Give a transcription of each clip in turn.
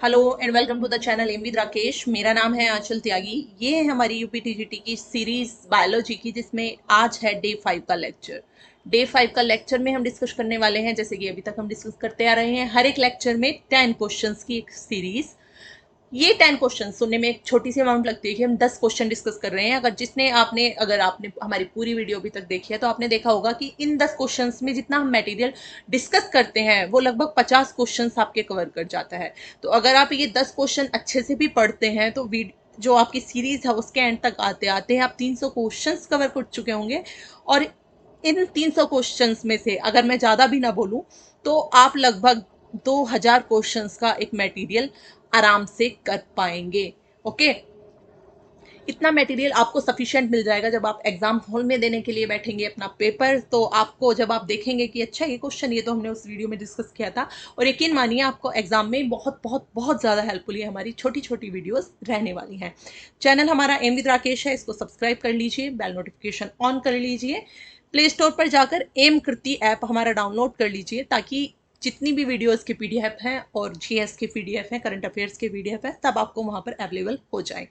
Hello and welcome to the channel M with Rakesh. मेरा नाम है आंचल त्यागी। ये है हमारी यूपीटीजीटी की सीरीज बायोलॉजी की, जिसमें आज है डे 5 का लेक्चर। डे 5 का लेक्चर में हम डिस्कस करने वाले हैं, जैसे कि अभी तक हम डिस्कस करते आ रहे हैं, हर एक लेक्चर में 10 क्वेश्चंस की एक सीरीज। ये 10 क्वेश्चन सुनने में एक छोटी सी अमाउंट लगती है कि हम 10 क्वेश्चन डिस्कस कर रहे हैं। अगर आपने हमारी पूरी वीडियो अभी तक देखी है तो आपने देखा होगा कि इन 10 क्वेश्चंस में जितना हम मटेरियल डिस्कस करते हैं वो लगभग 50 क्वेश्चंस आपके कवर कर जाता है। तो अगर आप ये 10 क्वेश्चन अच्छे से भी पढ़ते हैं तो जो आपकी सीरीज है उसके एंड तक आते आते आप 300 क्वेश्चंस कवर कर चुके होंगे। और इन 300 क्वेश्चंस में से अगर मैं ज़्यादा भी ना बोलूँ तो आप लगभग 2000 क्वेश्चंस का एक मटेरियल आराम से कर पाएंगे। ओके, इतना मटेरियल आपको सफिशिएंट मिल जाएगा जब आप एग्जाम हॉल में देने के लिए बैठेंगे अपना पेपर। तो आपको जब आप देखेंगे कि अच्छा ये क्वेश्चन ये तो हमने उस वीडियो में डिस्कस किया था, और यकीन मानिए आपको एग्जाम में बहुत बहुत बहुत ज़्यादा हेल्पफुल है हमारी छोटी छोटी वीडियोस रहने वाली हैं। चैनल हमारा एम विद राकेश है, इसको सब्सक्राइब कर लीजिए, बेल नोटिफिकेशन ऑन कर लीजिए, प्ले स्टोर पर जाकर एम कृति ऐप हमारा डाउनलोड कर लीजिए, ताकि जितनी भी वीडियोस के पीडीएफ हैं और जीएस के पीडीएफ हैं, करंट अफेयर्स के पीडीएफ हैं, तब आपको वहां पर अवेलेबल हो जाए।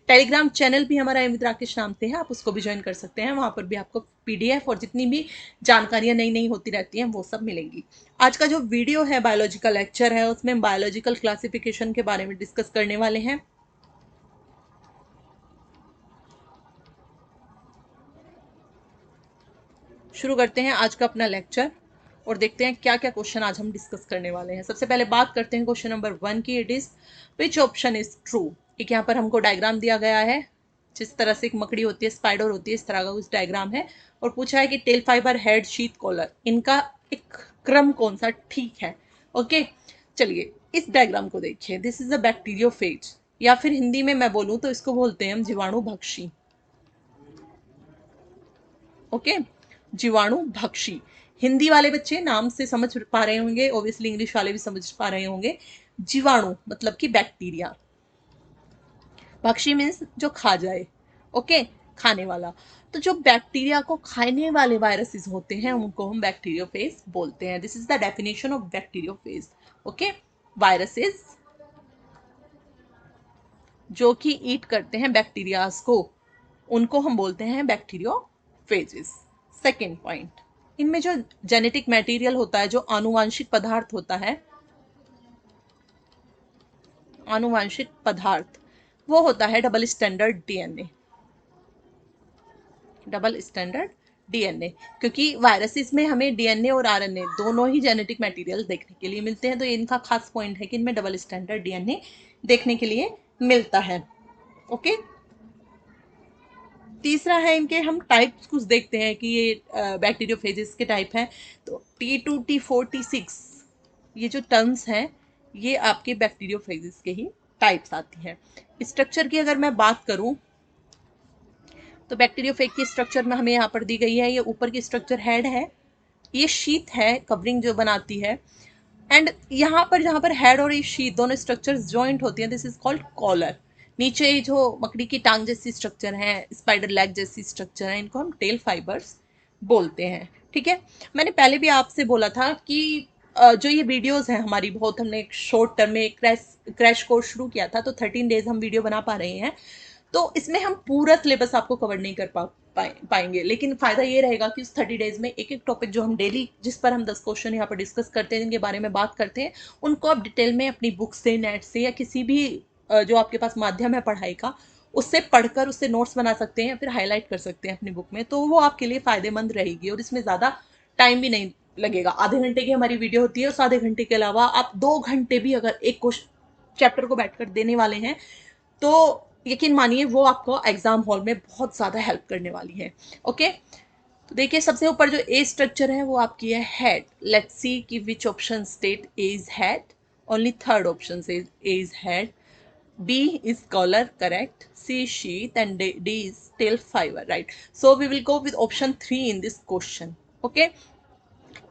टेलीग्राम चैनल भी हमारा एम विद राकेश नाम से है, आप उसको भी ज्वाइन कर सकते हैं। वहां पर भी आपको पीडीएफ और जितनी भी जानकारियां नई नई होती रहती हैं वो सब मिलेंगी। आज का जो वीडियो है बायोलॉजिकल लेक्चर है, उसमें बायोलॉजिकल क्लासिफिकेशन के बारे में डिस्कस करने वाले हैं। शुरू करते हैं आज का अपना लेक्चर और देखते हैं क्या क्या क्वेश्चन आज हम डिस्कस करने वाले हैं। सबसे पहले बात करते हैं क्वेश्चन नंबर 1 की। It is which option is true. एक यहाँ पर हमको डायग्राम दिया गया है, जिस तरह से एक मकड़ी होती है, स्पाइडर होती है, इस तरह का कुछ डायग्राम है। और पूछा है कि tail fibre, head, sheath, collar, इनका एक क्रम कौन सा ठीक है। ओके, चलिए इस डायग्राम को देखिए। दिस इज अ बैक्टीरियोफेज, या फिर हिंदी में मैं बोलूं तो इसको बोलते हैं हम जीवाणु भक्षी। ओके, जीवाणु भक्षी। हिंदी वाले बच्चे नाम से समझ पा रहे होंगे, ऑब्वियसली इंग्लिश वाले भी समझ पा रहे होंगे। जीवाणु मतलब कि बैक्टीरिया, भक्षी मीन्स जो खा जाए। ओके, खाने वाला। तो जो बैक्टीरिया को खाने वाले वायरसेस होते हैं उनको हम बैक्टीरियोफेज बोलते हैं। This is the definition of bacteriophage. Okay, viruses जो कि ईट करते हैं बैक्टीरियाज को, उनको हम बोलते हैं बैक्टीरियोफेजेस। सेकेंड पॉइंट, इनमें जो जेनेटिक मटेरियल होता है, जो आनुवांशिक पदार्थ होता है, आनुवांशिक पदार्थ वो होता है double standard DNA. Double standard DNA, क्योंकि वायरसेस में हमें डीएनए और आरएनए दोनों ही जेनेटिक मटेरियल देखने के लिए मिलते हैं। तो इनका खास पॉइंट है कि इनमें डबल स्टैंडर्ड डीएनए देखने के लिए मिलता है। ओके, तीसरा है इनके हम टाइप्स कुछ देखते हैं कि ये बैक्टीरियोफेजेस के टाइप हैं। तो T2, T4, T6, ये जो टर्म्स हैं ये आपके बैक्टीरियोफेजेस के ही टाइप्स आती हैं। स्ट्रक्चर की अगर मैं बात करूं तो बैक्टीरियोफेज की स्ट्रक्चर में हमें यहाँ पर दी गई है। ये ऊपर की स्ट्रक्चर हेड है, ये शीथ है, कवरिंग जो बनाती है। एंड यहाँ पर जहाँ पर हेड और ये शीथ दोनों स्ट्रक्चर्स जॉइंट होती हैं, दिस इज कॉल्ड कॉलर। नीचे जो मकड़ी की टांग जैसी स्ट्रक्चर है, स्पाइडर लेग जैसी स्ट्रक्चर है, इनको हम टेल फाइबर्स बोलते हैं। ठीक है, मैंने पहले भी आपसे बोला था कि जो ये वीडियोस हैं हमारी, बहुत हमने एक शॉर्ट टर्म में क्रैश कोर्स शुरू किया था, तो 13 डेज हम वीडियो बना पा रहे हैं। तो इसमें हम पूरा सिलेबस आपको कवर नहीं कर पाएंगे, लेकिन फायदा ये रहेगा कि उस 30 डेज में एक एक टॉपिक जो हम डेली, जिस पर हम 10 क्वेश्चन यहाँ पर डिस्कस करते हैं, जिनके बारे में बात करते हैं, उनको आप डिटेल में अपनी बुक से, नेट से, या किसी भी जो आपके पास माध्यम है पढ़ाई का, उससे पढ़कर उससे नोट्स बना सकते हैं या फिर हाईलाइट कर सकते हैं अपनी बुक में। तो वो आपके लिए फायदेमंद रहेगी और इसमें ज़्यादा टाइम भी नहीं लगेगा। आधे घंटे की हमारी वीडियो होती है, उस आधे घंटे के अलावा आप 2 घंटे भी अगर एक चैप्टर को बैठकर देने वाले हैं तो यकीन मानिए वो आपको एग्जाम हॉल में बहुत ज़्यादा हेल्प करने वाली है। ओके, तो देखिए सबसे ऊपर जो ए स्ट्रक्चर है वो आपकी है हेड। लेट्स सी कि which option state A is head. Only third option से A is head, B is collar, correct, C sheath, and D is tail fibre, right. So we will go with option 3 in this question. Okay,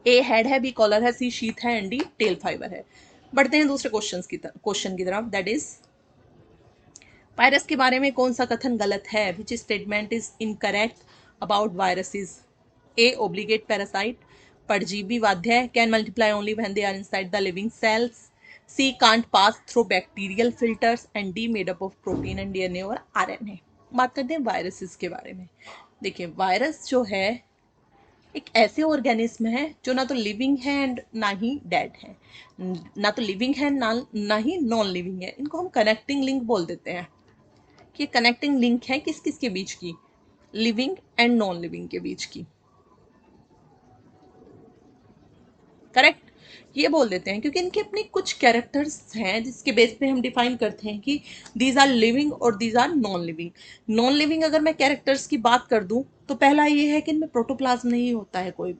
A head है, B collar है, C sheath है, and D tail fibre है। बढ़ते हैं दूसरे question की तरफ, that is virus के बारे में कौन सा कथन गलत है। Which statement is incorrect about viruses. A obligate parasite, परजीवी बाध्य, can multiply only when they are inside the living cells, C can't pass through bacterial filters and D made up of protein and DNA और RNA। बात करते हैं viruses के बारे में। देखिए वायरस जो है एक ऐसे ऑर्गेनिज्म है जो ना तो लिविंग है एंड ना ही डेड है, ना तो लिविंग है ना ही नॉन लिविंग है। इनको हम कनेक्टिंग लिंक बोल देते हैं कि कनेक्टिंग लिंक है किस किस के बीच की, लिविंग एंड नॉन लिविंग के बीच की। करेक्ट, ये बोल देते हैं क्योंकि इनके अपने कुछ कैरेक्टर्स हैं जिसके बेस पे हम डिफाइन करते हैं कि दीज आर लिविंग और these are non living. Non living अगर मैं कैरेक्टर्स की बात कर दूं तो पहला ये है कि इनमें प्रोटोप्लाज्म नहीं होता है, कोई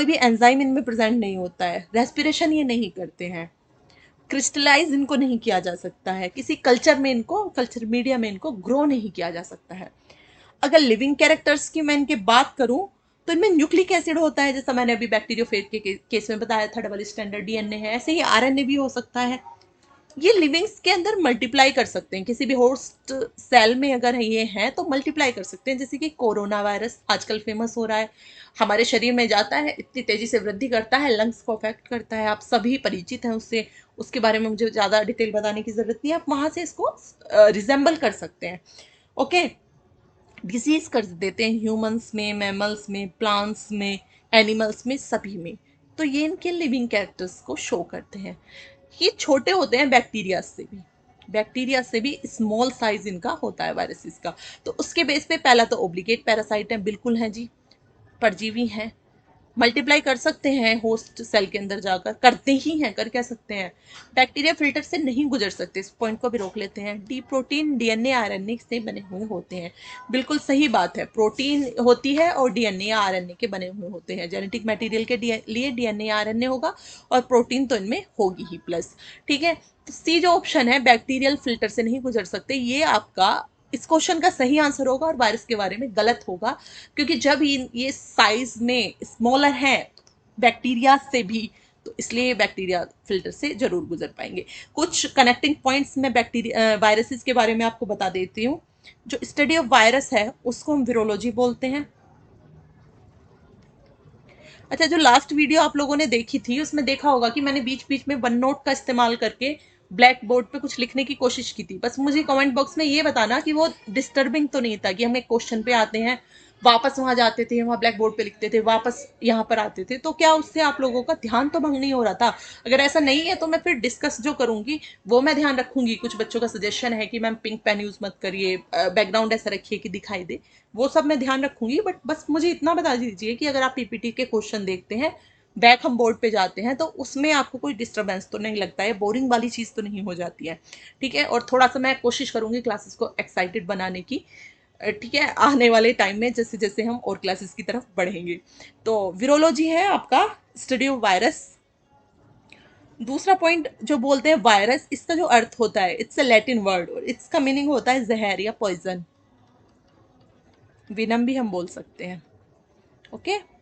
भी एंजाइम इनमें प्रेजेंट नहीं होता है, रेस्पिरेशन ये नहीं करते हैं, क्रिस्टलाइज इनको नहीं किया जा सकता है, किसी कल्चर में इनको, कल्चर मीडिया में इनको ग्रो नहीं किया जा सकता है। अगर लिविंग कैरेक्टर्स की मैं इनके बात करूं तो इनमें न्यूक्लिक एसिड होता है, जैसा मैंने अभी बैक्टीरियोफेज के केस में बताया था, डबल स्टैंडर्ड डीएनए है, ऐसे ही आरएनए भी हो सकता है। ये लिविंग्स के अंदर मल्टीप्लाई कर सकते हैं, किसी भी होस्ट सेल में अगर ये हैं तो मल्टीप्लाई कर सकते हैं। जैसे कि कोरोना वायरस आजकल फेमस हो रहा है, हमारे शरीर में जाता है, इतनी तेजी से वृद्धि करता है, लंग्स को अफेक्ट करता है, आप सभी परिचित हैं उससे, उसके बारे में मुझे ज़्यादा डिटेल बताने की ज़रूरत नहीं है, आप वहाँ से इसको रिजेंबल कर सकते हैं। ओके, डिजीज कर देते हैं ह्यूमंस में, मैमल्स में, प्लांट्स में, एनिमल्स में, सभी में। तो ये इनके लिविंग कैरेक्टर्स को शो करते हैं। ये छोटे होते हैं बैक्टीरिया से भी, बैक्टीरिया से भी स्मॉल साइज इनका होता है वायरसेस का। तो उसके बेस पे पहला तो ओब्लिगेट पैरासाइट है, बिल्कुल है जी, परजीवी हैं, मल्टीप्लाई कर सकते हैं होस्ट सेल के अंदर जाकर, करते ही हैं, कर क्या सकते हैं, बैक्टीरिया फिल्टर से नहीं गुजर सकते, इस पॉइंट को भी रोक लेते हैं। डी प्रोटीन डीएनए आरएनए से बने हुए होते हैं, बिल्कुल सही बात है, प्रोटीन होती है और डीएनए या आरएनए के बने हुए होते हैं। जेनेटिक मटेरियल के लिए डीएनए या आरएनए होगा और प्रोटीन तो इनमें होगी ही प्लस। ठीक है, तो सी जो ऑप्शन है बैक्टीरियल फिल्टर से नहीं गुजर सकते, ये आपका इस क्वेश्चन का सही आंसर होगा और वायरस के बारे में गलत होगा, क्योंकि जब ये साइज में स्मॉलर हैं बैक्टीरिया से भी, तो इसलिए बैक्टीरिया फिल्टर से जरूर गुजर पाएंगे। कुछ कनेक्टिंग पॉइंट्स में बैक्टीरिया वायरसेस के बारे में आपको बता देती हूँ। जो स्टडी ऑफ वायरस है उसको हम विरोलॉजी बोलते हैं। अच्छा, जो लास्ट वीडियो आप लोगों ने देखी थी उसमें देखा होगा कि मैंने बीच बीच में वन नोट का इस्तेमाल करके ब्लैक बोर्ड पे कुछ लिखने की कोशिश की थी। बस मुझे कमेंट बॉक्स में ये बताना कि वो डिस्टर्बिंग तो नहीं था, कि हम एक क्वेश्चन पे आते हैं, वापस वहां जाते थे, वहां ब्लैक बोर्ड पे लिखते थे, वापस यहाँ पर आते थे, तो क्या उससे आप लोगों का ध्यान तो भंग नहीं हो रहा था? अगर ऐसा नहीं है तो मैं फिर डिस्कस जो करूंगी वो मैं ध्यान रखूंगी। कुछ बच्चों का सजेशन है कि मैम पिंक पेन यूज मत करिए, बैकग्राउंड ऐसा रखिए कि दिखाई दे, वो सब मैं ध्यान रखूंगी। बट बस मुझे इतना बता दीजिए कि अगर आप पीपीटी के क्वेश्चन देखते हैं, बैक हम बोर्ड पे जाते हैं, तो उसमें आपको कोई डिस्टर्बेंस तो नहीं लगता है, बोरिंग वाली चीज़ तो नहीं हो जाती है। ठीक है, और थोड़ा सा मैं कोशिश करूंगी क्लासेस को एक्साइटेड बनाने की। ठीक है, आने वाले टाइम में जैसे जैसे हम और क्लासेस की तरफ बढ़ेंगे। तो विरोलॉजी है आपका स्टडी ऑफ वायरस। दूसरा पॉइंट जो बोलते हैं वायरस, इसका जो अर्थ होता है, इट्स अ लैटिन वर्ड और इसका मीनिंग होता है जहर या पॉइजन, विनम भी हम बोल सकते हैं। ओके,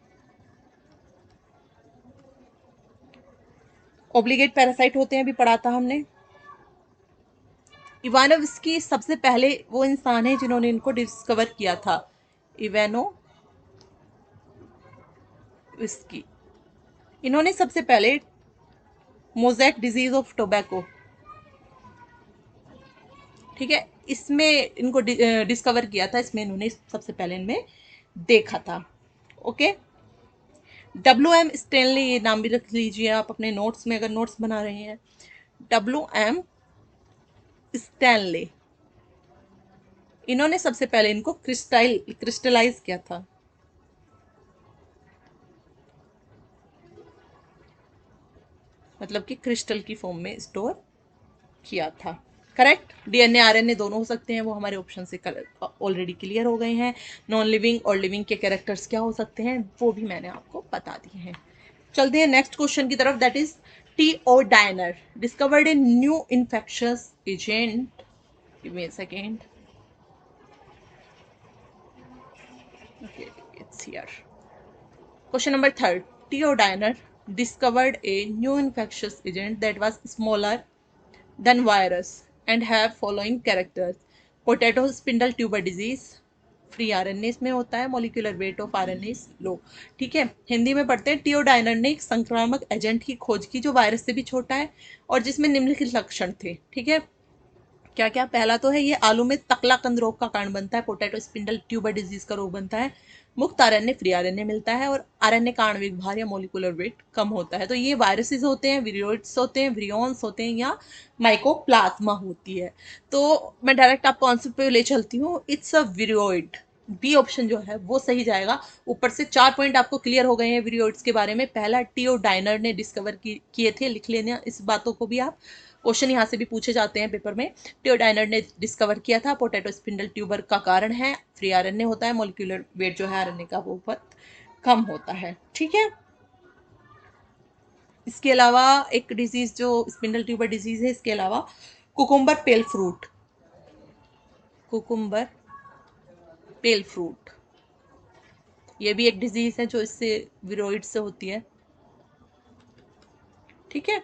ओब्लिगेट पैरासाइट होते हैं, अभी पढ़ा था हमने। इवानोविस्की सबसे पहले वो इंसान है जिन्होंने इनको डिस्कवर किया था, इवानोविस्की। इन्होंने सबसे पहले मोजैक डिजीज ऑफ टोबैको, ठीक है, इसमें इनको डिस्कवर किया था, इसमें इन्होंने सबसे पहले इनमें देखा था। ओके, WM स्टेनली, ये नाम भी रख लीजिए आप अपने नोट्स में अगर नोट्स बना रहे हैं। WM स्टैनले, इन्होंने सबसे पहले इनको क्रिस्टलाइज किया था। मतलब कि क्रिस्टल की फॉर्म में स्टोर किया था। करेक्ट, डीएनए आरएनए दोनों हो सकते हैं, वो हमारे ऑप्शन से ऑलरेडी क्लियर हो गए हैं। नॉन लिविंग और लिविंग के कैरेक्टर्स क्या हो सकते हैं वो भी मैंने आपको बता दिए हैं। चलते हैं नेक्स्ट क्वेश्चन की तरफ, that is T O Diener discovered a new infectious agent. Give me a second. Okay, it's here. Question number third. Teodiner discovered a new infectious agent that was smaller than virus and have following characters: potato spindle tuber disease, free RNA इसमें होता है, molecular weight of RNA is low. ठीक है, हिंदी में पढ़ते हैं। टियोडाइनर ने एक संक्रामक एजेंट की खोज की जो वायरस से भी छोटा है और जिसमें निम्नलिखित लक्षण थे। ठीक है, क्या क्या? पहला तो है ये आलू में तकला कंद रोग का कारण बनता है, पोटैटो स्पिंडल ट्यूबर डिजीज का रोग बनता है, मुक्त आरएनए फ्री आरएनए मिलता है और आरएनए का आणविक भार या मॉलिक्यूलर वेट कम होता है। तो ये वायरसेस होते हैं, विरियोइड्स होते हैं, विरियॉन्स होते हैं या माइकोप्लाज्मा होती है। तो मैं डायरेक्ट आपको आंसर पे ले चलती हूँ, इट्स अ विरियोइड। बी ऑप्शन जो है वो सही जाएगा। ऊपर से 4 पॉइंट आपको क्लियर हो गए हैं विरियोइड्स के बारे में। पहला टियोडाइनर ने डिस्कवर किए थे, लिख लेना इस बातों को भी आप, क्वेश्चन यहाँ से भी पूछे जाते हैं पेपर में। टियोडाइनर ने डिस्कवर किया था, पोटैटो स्पिंडल ट्यूबर का कारण है, फ्री आरएनए होता है, मॉलिक्यूलर वेट जो है आरएनए का वो बहुत कम होता है। ठीक है, इसके अलावा एक डिजीज जो स्पिंडल ट्यूबर डिजीज है, इसके अलावा कुकुम्बर पेल फ्रूट, कुकुम्बर पेल फ्रूट, ये भी एक डिजीज है जो इससे विरोइड से होती है। ठीक है,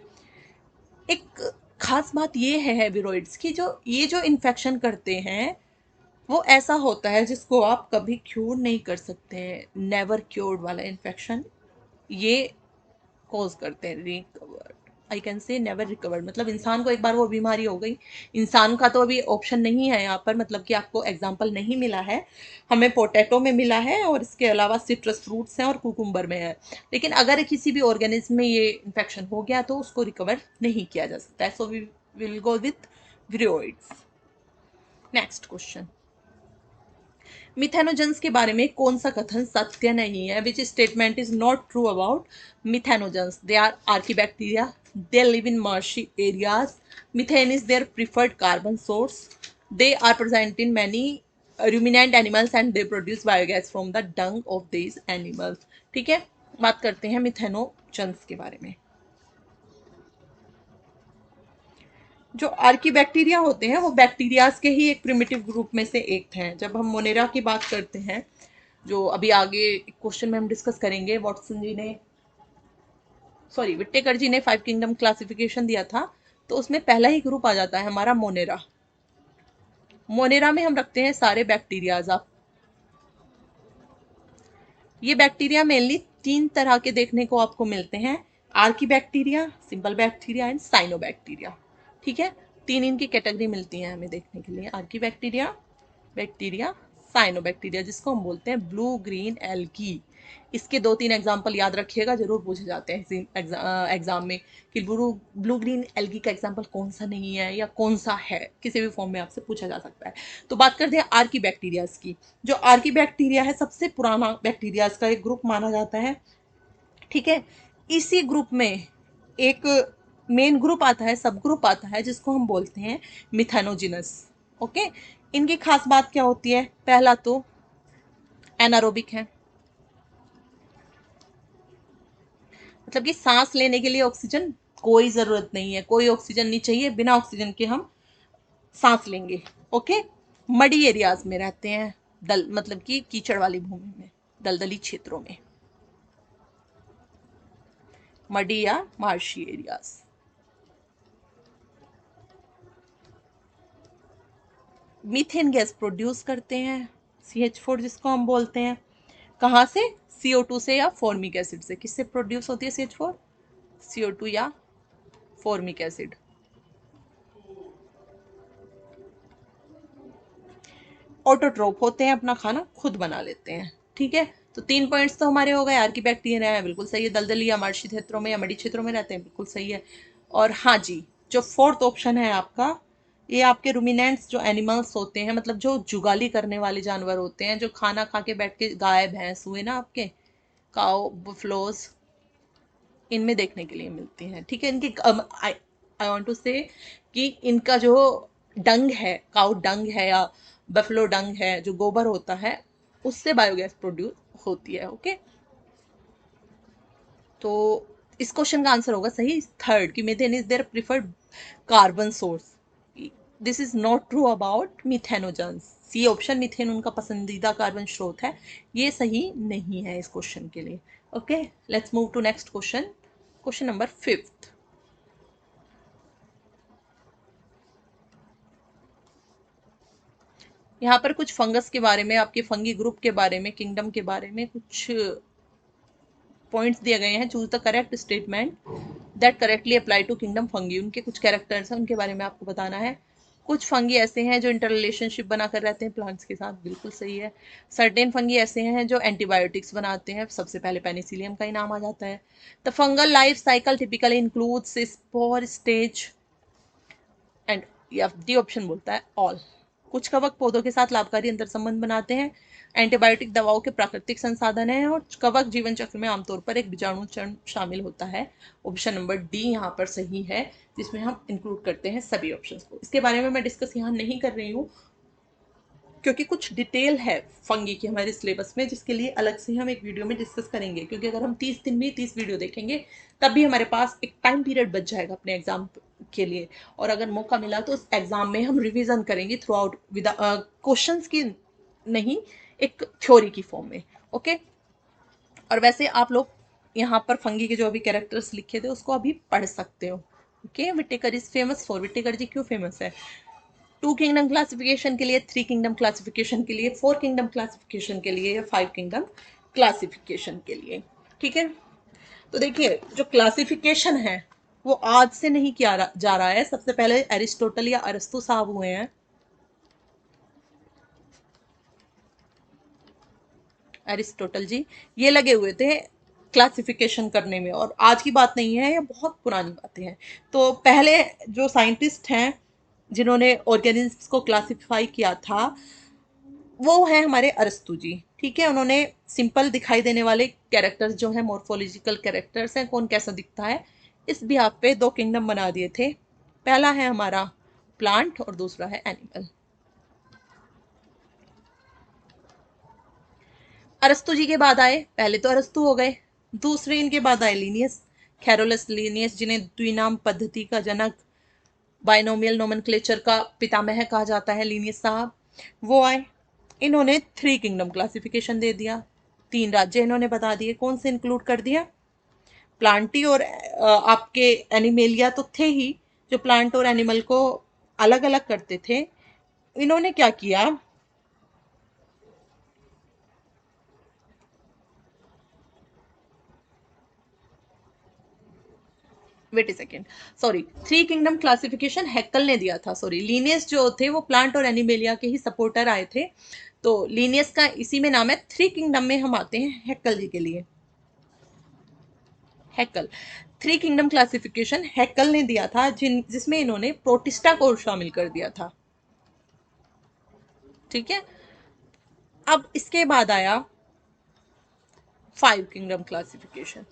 एक खास बात ये है विरोइड्स की, जो ये जो इन्फेक्शन करते हैं वो ऐसा होता है जिसको आप कभी क्योर नहीं कर सकते हैं, नेवर क्योर्ड वाला इन्फेक्शन ये कॉज करते हैं। Recovered, I can say never recovered, मतलब इंसान को एक बार वो बीमारी हो गई, इंसान का तो अभी ऑप्शन नहीं है यहाँ पर, मतलब कि आपको एग्जाम्पल नहीं मिला है, हमें पोटैटो में मिला है और इसके अलावा सिट्रस फ्रूट्स हैं और कुकुम्बर में है। लेकिन अगर किसी भी ऑर्गेनिज्म में ये इन्फेक्शन हो गया तो उसको रिकवर नहीं किया जा सकता है। So we will go with viroids. Next question, methanogens के बारे में कौन सा कथन सत्य नहीं है? Which statement is not true about methanogens? They are archaebacteria, they live in marshy areas, methane is their preferred carbon source, they are present in many ruminant animals and they produce biogas from the dung of these animals. ठीक है, बात करते हैं methanogens के बारे में। जो archaebacteria होते हैं वो बैक्टीरियाज के ही एक प्रिमिटिव ग्रुप में से एक हैं। जब हम मोनेरा की बात करते हैं, जो अभी आगे क्वेश्चन में हम डिस्कस करेंगे, वॉटसन जी ने, सॉरी विट्टेकर जी ने 5 किंगडम क्लासिफिकेशन दिया था, तो उसमें पहला ही ग्रुप आ जाता है हमारा मोनेरा। मोनेरा में हम रखते हैं सारे बैक्टीरियाज। आप, ये बैक्टीरिया मेनली 3 तरह के देखने को आपको मिलते हैं, Archie bacteria, simple bacteria and cyanobacteria. ठीक है, 3 इनकी कैटेगरी मिलती है हमें देखने के लिए, आर्की बैक्टीरिया, बैक्टीरिया, साइनोबैक्टीरिया, जिसको हम बोलते हैं ब्लू ग्रीन एल्गी। इसके 2-3 एग्जाम्पल याद रखिएगा, जरूर पूछे जाते हैं एग्जाम में कि ब्लू ब्लू ग्रीन एल्गी का एग्जाम्पल कौन सा नहीं है या कौन सा है, किसी भी फॉर्म में आपसे पूछा जा सकता है। तो बात करते हैं आर्की बैक्टीरियाज की। जो आर्की बैक्टीरिया है सबसे पुराना बैक्टीरियाज का एक ग्रुप माना जाता है। ठीक है, इसी ग्रुप में एक मेन ग्रुप आता है, सब ग्रुप आता है, जिसको हम बोलते हैं मिथेनोजिनस। ओके, इनकी खास बात क्या होती है? पहला तो एनारोबिक है, मतलब कि सांस लेने के लिए ऑक्सीजन कोई जरूरत नहीं है, कोई ऑक्सीजन नहीं चाहिए, बिना ऑक्सीजन के हम सांस लेंगे। ओके, मडी एरियाज में रहते हैं, दल मतलब कि कीचड़ वाली भूमि में, दलदली क्षेत्रों में, मडी या marshy areas. Methane gas produce करते हैं, CH4 जिसको हम बोलते हैं, कहाँ से? CO2 से या फॉर्मिक एसिड से। किससे प्रोड्यूस होती है CH4? CO2 या फॉर्मिक एसिड। ऑटोट्रोप होते हैं, अपना खाना खुद बना लेते हैं। ठीक है, तो 3 पॉइंट्स तो हमारे हो गए। आर्की बैक्टीरिया है, बिल्कुल सही है, दलदली या मार्शी क्षेत्रों में या मडी क्षेत्रों में रहते हैं, बिल्कुल सही है। और हाँ जी, जो फोर्थ ऑप्शन है आपका, ये आपके रूमिनेंट्स जो एनिमल्स होते हैं, मतलब जो जुगाली करने वाले जानवर होते हैं, जो खाना खा के बैठ के, गाय भैंस हुए ना आपके, काओ बुफलोज, इनमें देखने के लिए मिलती हैं। ठीक है, इनकी आई वांट टू से कि इनका जो डंग है, काउ डंग है या बफलो डंग है, जो गोबर होता है, उससे बायोगैस प्रोड्यूस होती है। ओके, तो इस क्वेश्चन का आंसर होगा सही थर्ड, कि methane is their preferred carbon source. This is not true about methanogens. C option, methane उनका पसंदीदा कार्बन स्रोत है, ये सही नहीं है इस क्वेश्चन के लिए। Okay, let's move to next question, question number 5th। यहाँ पर कुछ फंगस के बारे में, आपके फंगी ग्रुप के बारे में, किंगडम के बारे में कुछ पॉइंट्स दिए गए हैं। Choose the correct statement that correctly apply to kingdom fungi. उनके कुछ कैरेक्टर्स हैं, उनके बारे में आपको बताना है। कुछ फंगी ऐसे हैं जो इंटर रिलेशनशिप बनाकर रहते हैं प्लांट्स के साथ, बिल्कुल सही है। सर्टेन फंगी ऐसे हैं जो एंटीबायोटिक्स बनाते हैं, सबसे पहले पेनिसिलियम का ही नाम आ जाता है। The fungal life cycle typically includes spore stage and, या डी ऑप्शन बोलता है ऑल। कुछ कवक पौधों के साथ लाभकारी अंतर संबंध बनाते हैं। एंटीबायोटिक दवाओं के प्राकृतिक संसाधन है, और कवक जीवन चक्र में आमतौर पर एक बीजाणु चरण शामिल होता है। ऑप्शन नंबर डी यहाँ पर सही है, जिसमें हम इंक्लूड करते हैं सभी ऑप्शंस को। इसके बारे में मैं डिस्कस यहाँ नहीं कर रही हूँ, क्योंकि कुछ डिटेल है फंगी की हमारे सिलेबस में, जिसके लिए अलग से हम एक वीडियो में डिस्कस करेंगे। क्योंकि अगर हम 30 दिन में 30 वीडियो देखेंगे, तब भी हमारे पास एक टाइम पीरियड बच जाएगा अपने एग्जाम के लिए। और अगर मौका मिला तो उस एग्जाम में हम रिवीजन करेंगे थ्रू आउट, विद क्वेश्चंस की नहीं, एक थ्योरी की फॉर्म में। ओके। और वैसे आप लोग यहाँ पर फंगी के जो अभी कैरेक्टर्स लिखे थे उसको अभी पढ़ सकते हो। Okay. Whittaker is famous for, Whittaker ji क्यों फेमस है? 2 किंगडम क्लासिफिकेशन के लिए, 3 किंगडम क्लासिफिकेशन के लिए, 4 किंगडम क्लासिफिकेशन के लिए, या 5 किंगडम क्लासिफिकेशन के लिए। ठीक है। तो देखिए, जो क्लासिफिकेशन है वो आज से नहीं किया जा रहा है। सबसे पहले एरिस्टोटल या अरस्तु साहब हुए हैं, एरिस्टोटल जी, ये लगे हुए थे क्लासिफिकेशन करने में। और आज की बात नहीं है, ये बहुत पुरानी बातें हैं। तो पहले जो साइंटिस्ट हैं जिन्होंने ऑर्गेनिज्म्स को क्लासिफाई किया था, वो है हमारे अरस्तु जी। ठीक है। उन्होंने सिंपल दिखाई देने वाले कैरेक्टर्स जो है, मॉर्फोलॉजिकल कैरेक्टर्स हैं, कौन कैसा दिखता है, इस बिहाफ पे 2 किंगडम बना दिए थे। पहला है हमारा प्लांट और दूसरा है एनिमल। अरस्तु जी के बाद आए, पहले तो अरस्तु हो गए, दूसरे इनके बाद आए लीनियस, कैरोलस लीनियस, जिन्हें द्विनाम पद्धति का जनक, बाइनोमियल नोमेनक्लेचर का पितामह कहा जाता है, लीनियस साहब, वो आए। इन्होंने 3 किंगडम क्लासिफिकेशन दे दिया। 3 राज्य इन्होंने बता दिए, कौन से इंक्लूड कर दिया? प्लांटी और आपके एनिमेलिया तो थे ही, जो प्लांट और एनिमल को अलग अलग करते थे। इन्होंने क्या किया, वेट ए सेकेंड, सॉरी, 3 किंगडम क्लासिफिकेशन हैक्कल ने दिया था। सॉरी, लीनियस जो थे वो प्लांट और एनिमेलिया के ही सपोर्टर आए थे। तो लीनियस का इसी में नाम है। 3 किंगडम में हम आते हैं हैक्कल जी के लिए। हैक्कल 3 किंगडम क्लासिफिकेशन हैक्कल ने दिया था, जिसमें इन्होंने प्रोटिस्टा को शामिल कर दिया था। ठीक है। अब इसके बाद आया 5 किंगडम क्लासिफिकेशन,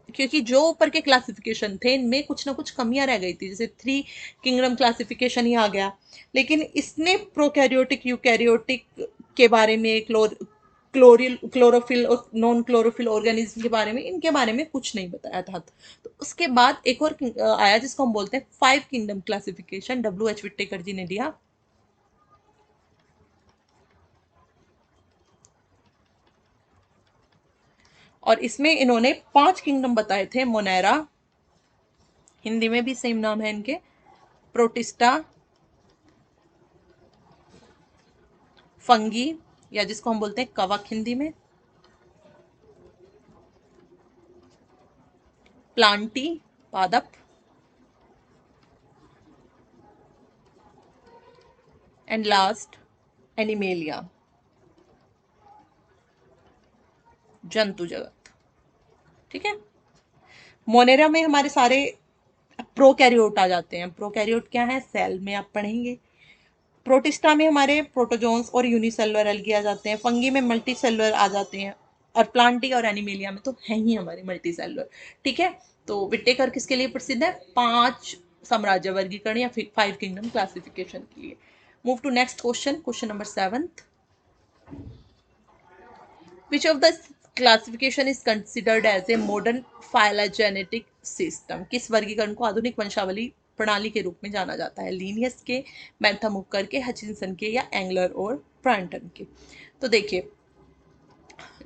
क्योंकि जो ऊपर के क्लासिफिकेशन थे इनमें कुछ ना कुछ कमियां रह गई थी। जैसे 3 किंगडम क्लासिफिकेशन ही आ गया, लेकिन इसने प्रोकैरियोटिक यूकैरियोटिक के बारे में, क्लोरोफिल और नॉन क्लोरोफिल ऑर्गेनिज्म के बारे में, इनके बारे में कुछ नहीं बताया था। तो उसके बाद एक और आया जिसको हम बोलते हैं 5 किंगडम क्लासिफिकेशन, WH विटेकर जी ने दिया। और इसमें इन्होंने 5 किंगडम बताए थे। मोनेरा, हिंदी में भी सेम नाम है इनके, प्रोटिस्टा, फंगी, या जिसको हम बोलते हैं कवक हिंदी में, प्लांटी, पादप, एंड लास्ट एनिमेलिया, जंतु जगत। ठीक है। मोनेरा में हमारे सारे प्रोकैरियोट आ जाते हैं। प्रोकैरियोट क्या है, सेल में आप पढ़ेंगे। प्रोटिस्टा में हमारे प्रोटोजोन्स और यूनिसेलुलर एल्गी आ जाते हैं। फंगी में मल्टी सेलुलर आ जाते हैं। और प्लांटी और एनिमेलिया में तो है ही हमारे मल्टी सेलुलर। ठीक है। तो विटेकर किसके लिए प्रसिद्ध है? 5 साम्राज्य वर्गीकरण या 5 किंगडम क्लासिफिकेशन के लिए। Move to next question, question number 7। Which of the classification is considered as a modern phylogenetic system? किस वर्गीकरण को आधुनिक वंशावली प्रणाली के रूप में जाना जाता है? लीनियस के, मैंथामुक्कर के, हचिंसन के, या एंगलर और ब्रांटन के? तो देखिए,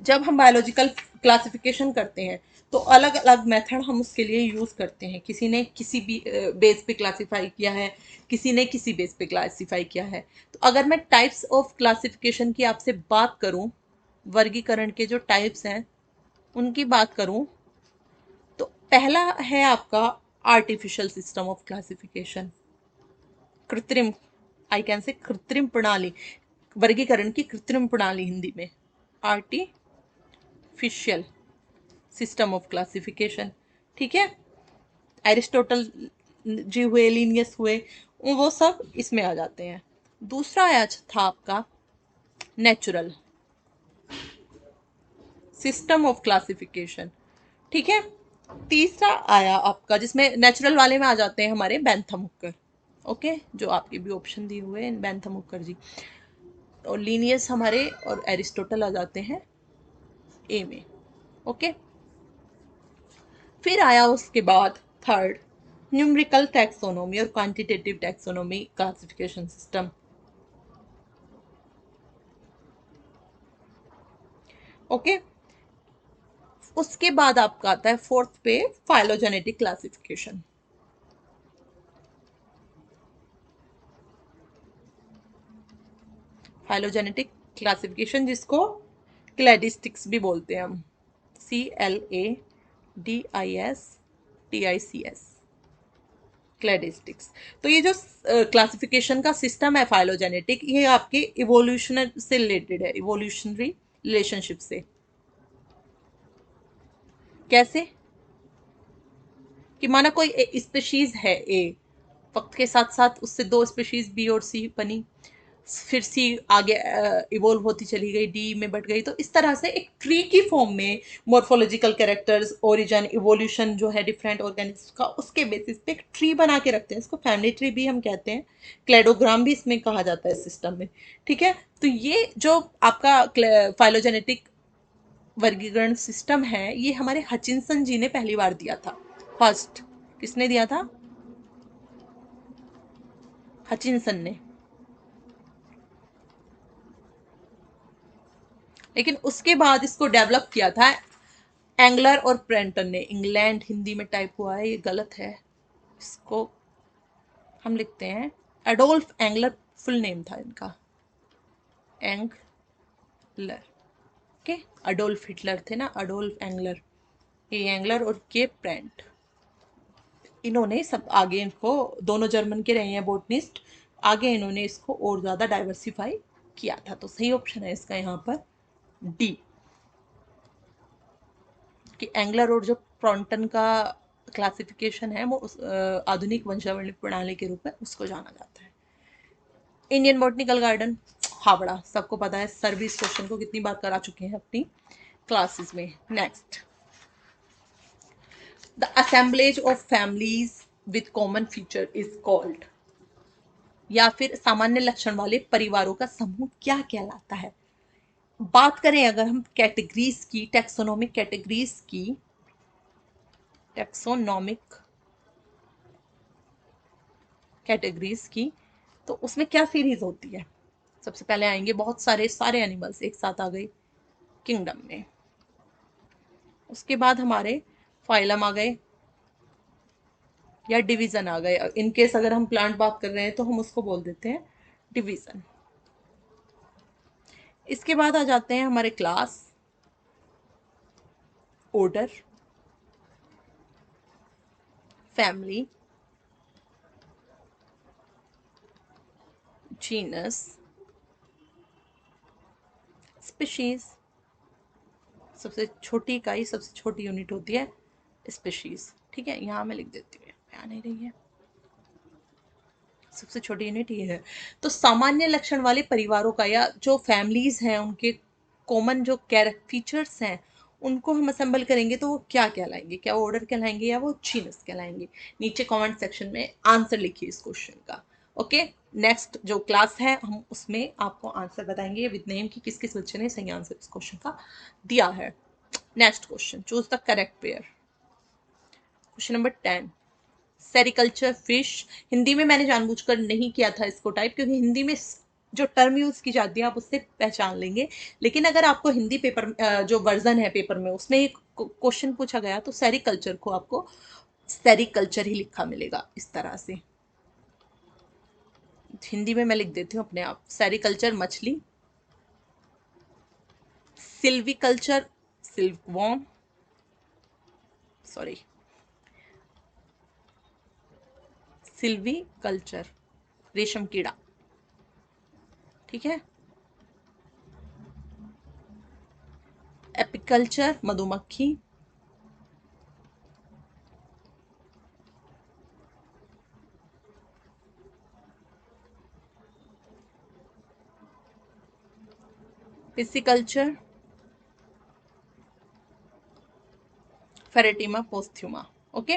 जब हम बायोलॉजिकल क्लासिफिकेशन करते हैं तो अलग अलग मेथड हम उसके लिए यूज करते हैं। किसी ने किसी भी बेस पे क्लासिफाई किया है, किसी ने किसी बेस पे क्लासिफाई किया है। तो अगर मैं टाइप्स ऑफ क्लासिफिकेशन की आपसे बात करूं, वर्गीकरण के जो टाइप्स हैं उनकी बात करूं, तो पहला है आपका आर्टिफिशियल सिस्टम ऑफ क्लासिफिकेशन, कृत्रिम, आई कैन से कृत्रिम प्रणाली, वर्गीकरण की कृत्रिम प्रणाली हिंदी में आर्टिफिशियल सिस्टम ऑफ क्लासिफिकेशन। ठीक है, एरिस्टोटल जी हुए, लीनियस हुए, वो सब इसमें आ जाते हैं। दूसरा आया था आपका नेचुरल सिस्टम ऑफ क्लासिफिकेशन। ठीक है, तीसरा आया आपका, जिसमें नेचुरल वाले में आ जाते हैं हमारे बेंथम हुकर। ओके, जो आपके भी ऑप्शन दिए हुए हैं बेंथम हुकर जी। और लीनियस हमारे और एरिस्टोटल आ जाते हैं ए में। ओके, फिर आया उसके बाद थर्ड न्यूमेरिकल टैक्सोनॉमी और quantitative taxonomy classification system. Okay, उसके बाद आपका आता है फोर्थ पे फाइलोजेनेटिक क्लासिफिकेशन। फाइलोजेनेटिक क्लासिफिकेशन जिसको क्लैडिस्टिक्स भी बोलते हैं हम, CLADISTICS, क्लैडिस्टिक्स। तो ये जो क्लासिफिकेशन का सिस्टम है फाइलोजेनेटिक, ये आपके इवोल्यूशन से रिलेटेड है, इवोल्यूशनरी रिलेशनशिप से। कैसे कि माना कोई स्पेशीज है ए, वक्त के साथ साथ उससे दो स्पेशीज बी और सी बनी, फिर सी आगे इवोल्व होती चली गई, डी में बढ़ गई। तो इस तरह से एक ट्री की फॉर्म में मॉर्फोलॉजिकल कैरेक्टर्स, ओरिजिन, इवोल्यूशन जो है डिफरेंट ऑर्गेनिज्म का, उसके बेसिस पे एक ट्री बना के रखते हैं। इसको फैमिली ट्री भी हम कहते हैं, क्लेडोग्राम भी इसमें कहा जाता है इस सिस्टम में। ठीक है, तो ये जो आपका फाइलोजेनेटिक वर्गीकरण सिस्टम है, ये हमारे हचिंसन जी ने पहली बार दिया था। फर्स्ट किसने दिया था? हचिंसन ने। लेकिन उसके बाद इसको डेवलप किया था एंगलर और प्रेंटन ने। इंग्लैंड हिंदी में टाइप हुआ है, ये गलत है, इसको हम लिखते हैं एडोल्फ एंगलर, फुल नेम था इनका एंगलर। ओके, अडोल्फ हिटलर थे ना, अडोल्फ एंगलर, ये एंगलर और के प्रेंट, इन्होंने सब आगे इनको, दोनों जर्मन के रहे हैं बोटनिस्ट, आगे इन्होंने इसको और ज़्यादा डाइवर्सिफाई किया था। तो सही ऑप्शन है इसका यहाँ पर डी, कि एंगलर और जो प्रॉन्टन का क्लासिफिकेशन है वो आधुनिक वंशावली प्रणाली के रूप में उसको जाना जाता है। इंडियन बॉटनिकल गार्डन, हावड़ा, सबको पता है, सर भी इस क्वेश्चन को कितनी बार करा चुके हैं अपनी क्लासेस में। Next, the assemblage of families with common feature is called, या फिर सामान्य लक्षण वाले परिवारों का समूह क्या कहलाता है? बात करें अगर हम कैटेगरीज की, टैक्सोनॉमिक कैटेगरीज की, टैक्सोनॉमिक कैटेगरीज की, तो उसमें क्या सीरीज होती है? सबसे पहले आएंगे बहुत सारे एनिमल्स एक साथ आ गए किंगडम में। उसके बाद हमारे फाइलम आ गए या डिवीजन आ गए। इनकेस अगर हम प्लांट बात कर रहे हैं तो हम उसको बोल देते हैं डिवीजन। इसके बाद आ जाते हैं हमारे class, order, family, genus, species, सबसे छोटी इकाई, सबसे छोटी यूनिट होती है स्पीशीज। ठीक है, यहाँ मैं लिख देती हूँ, आ नहीं रही है, सबसे छोटी यूनिट ये है। तो सामान्य लक्षण वाले परिवारों का या जो फैमिलीज हैं उनके कॉमन जो फीचर्स हैं, उनको हम असेंबल करेंगे तो वो क्या कहलाएंगे? क्या वो ऑर्डर कहलाएंगे या वो जीनस कहलाएंगे? नीचे कमेंट सेक्शन में आंसर लिखिए इस क्वेश्चन का। ओके, नेक्स्ट जो क्लास है हम उसमें आपको आंसर बताएंगे विद नेम कि किस किस बच्चे ने सही आंसर इस क्वेश्चन का दिया है। Next question, choose the correct pair. Question number 10, sericulture fish. Hindi में मैंने जानबूझकर नहीं किया था इसको टाइप, क्योंकि हिंदी में जो टर्म यूज की जाती है आप उससे पहचान लेंगे। लेकिन अगर आपको हिंदी पेपर जो वर्जन है पेपर में उसमें एक क्वेश्चन पूछा गया तो सेरिकल्चर को आपको सेरिकल्चर ही लिखा मिलेगा इस तरह से। हिंदी में मैं लिख देती हूँ अपने आप, सेरिकल्चर मछली, silviculture silk worm, sorry silviculture रेशम कीड़ा, ठीक है। एपिकल्चर मधुमक्खी, पिसिकल्चर फेरेटिमा पोस्थ्यूमा। ओके,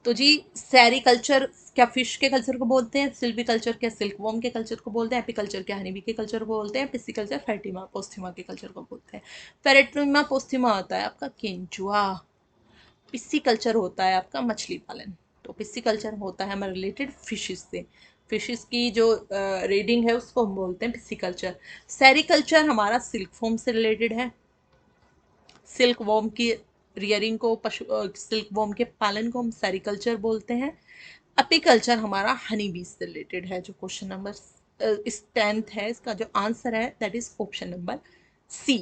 तो जी सेरिकल्चर क्या फिश के कल्चर को बोलते हैं, सिल्वी कल्चर क्या सिल्क वॉर्म के कल्चर को बोलते हैं, एपिकल्चर क्या हनी बी के कल्चर को बोलते हैं, पिसिकल्चर फेरेटिमा पोस्थ्यूमा के कल्चर को बोलते हैं। फेरेटिमा पोस्थ्यूमा होता है आपका केंचुआ, पिसिकल्चर होता है आपका मछली पालन। तो पिसिकल्चर होता है हमारा रिलेटेड फिशेस से, फिशेस की जो रेडिंग है उसको हम बोलते हैं पिसिकल्चर। सेरिकल्चर हमारा सिल्क फॉर्म से रिलेटेड है, सिल्क वॉर्म की रियरिंग को, पशु सिल्क वॉर्म के पालन को हम सेरिकल्चर बोलते हैं। अपिकल्चर हमारा हनी बी से रिलेटेड है। जो क्वेश्चन नंबर इस 10th है, इसका जो आंसर है that is option number C,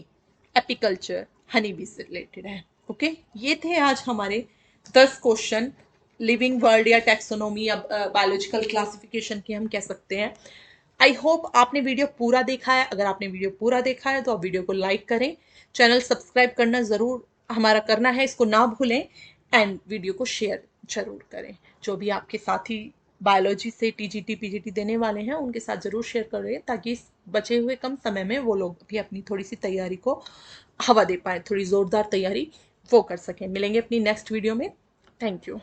apiculture honey bee से रिलेटेड है। ओके, ये थे आज हमारे 10 क्वेश्चन लिविंग वर्ल्ड या टैक्सोनॉमी या बायोलॉजिकल क्लासिफिकेशन की हम कह सकते हैं। आई होप आपने वीडियो पूरा देखा है। अगर आपने वीडियो पूरा देखा है तो आप वीडियो को लाइक करें, चैनल सब्सक्राइब करना ज़रूर हमारा करना है, इसको ना भूलें, एंड वीडियो को शेयर जरूर करें। जो भी आपके साथी बायोलॉजी से टीजीटी पीजीटी देने वाले हैं उनके साथ ज़रूर शेयर करें, ताकि इस बचे हुए कम समय में वो लोग भी अपनी थोड़ी सी तैयारी को हवा दे पाए, थोड़ी ज़ोरदार तैयारी वो कर सकें। मिलेंगे अपनी नेक्स्ट वीडियो में। Thank you.